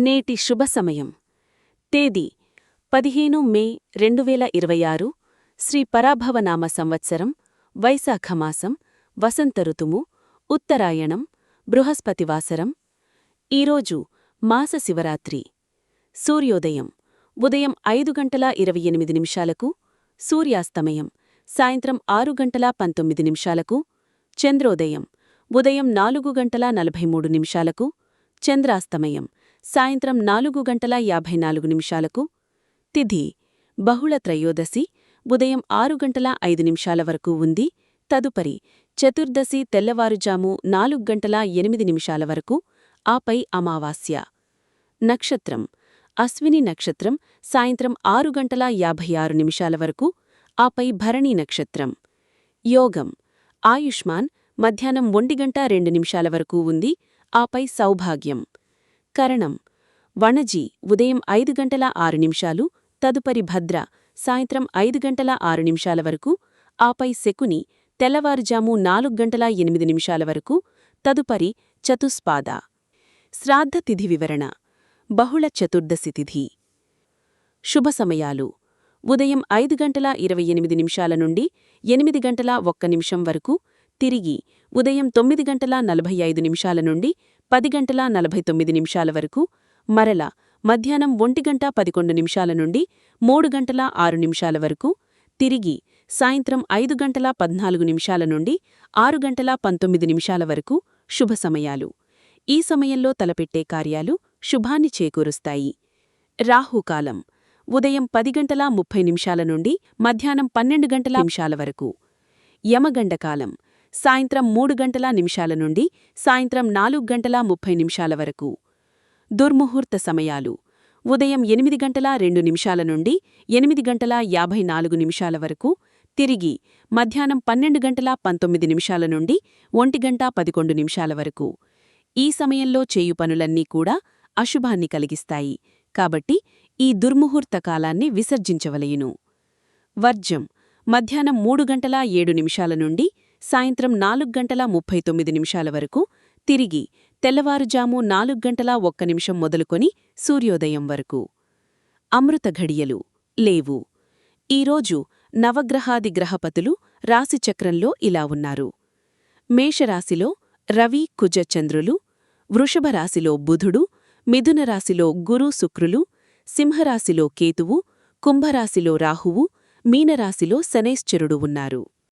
నేటి శుభ సమయం. తేదీ 15 మే 2026. శ్రీ పరాభవనామ సంవత్సరం, వైశాఖమాసం, వసంత ఋతుము, ఉత్తరాయణం, బృహస్పతివాసరం. ఈరోజు మాస శివరాత్రి. సూర్యోదయం ఉదయం 5:28 సూర్యాస్తమయం సాయంత్రం 6:19 చంద్రోదయం ఉదయం 4:43 చంద్రాస్తమయం సాయంత్రం 4:54 తిథి బహుళ త్రయోదశి ఉదయం 6:05 వరకు ఉంది. తదుపరి చతుర్దశి తెల్లవారుజాము 4:08 వరకు, ఆపై అమావాస్య. నక్షత్రం అశ్విని నక్షత్రం సాయంత్రం 6:56 వరకు, ఆపై భరణి నక్షత్రం. యోగం ఆయుష్మాన్ మధ్యాహ్నం 1:02 వరకు ఉంది, ఆపై సౌభాగ్యం. కరణం వణజి ఉదయం 5:06, తదుపరి భద్ర సాయంత్రం 5:06 వరకు, ఆపై శకుని తెల్లవారుజాము 4:08 వరకు, తదుపరి చతుస్పాద. శ్రాద్ధ తిథి వివరణ. బహుళ చతుర్దశి తిథి. శుభ సమయాలు ఉదయం 5:28 నుండి 8:01 వరకు, తిరిగి ఉదయం 9:45 నుండి 10:49 వరకు, మరల మధ్యాహ్నం 1:11 నుండి 3:06 వరకు, తిరిగి సాయంత్రం 5:14 నుండి 6:19 వరకు శుభ సమయాలు. ఈ సమయంలో తలపెట్టే కార్యాలు శుభాన్ని చేకూరుస్తాయి. రాహుకాలం ఉదయం 10:30 నుండి మధ్యాహ్నం 12:00 వరకు. యమగండకాలం సాయంత్రం 3:00 నుండి సాయంత్రం 4:30 వరకు. దుర్ముహూర్త సమయాలు ఉదయం 8:02 నుండి 8:54 వరకు, తిరిగి మధ్యాహ్నం 12:19 నుండి 1:11 వరకు. ఈ సమయంలో చేయు పనులన్నీ కూడా అశుభాన్ని కలిగిస్తాయి, కాబట్టి ఈ దుర్ముహూర్త కాలాన్ని విసర్జించవలయును. వర్జం మధ్యాహ్నం 3:07 నుండి సాయంత్రం 4:39 వరకు, తిరిగి తెల్లవారుజాము 4:01 మొదలుకొని సూర్యోదయం వరకు. అమృత ఘడియలు లేవు. ఈరోజు నవగ్రహాది గ్రహపతులు రాశిచక్రంలో ఇలా ఉన్నారు. మేషరాశిలో రవి కుజ చంద్రులు, వృషభరాశిలో బుధుడు, మిథునరాశిలో గురు శుక్రులు, సింహరాశిలో కేతువు, కుంభరాశిలో రాహువు, మీనరాశిలో శనైశ్చరుడు ఉన్నారు.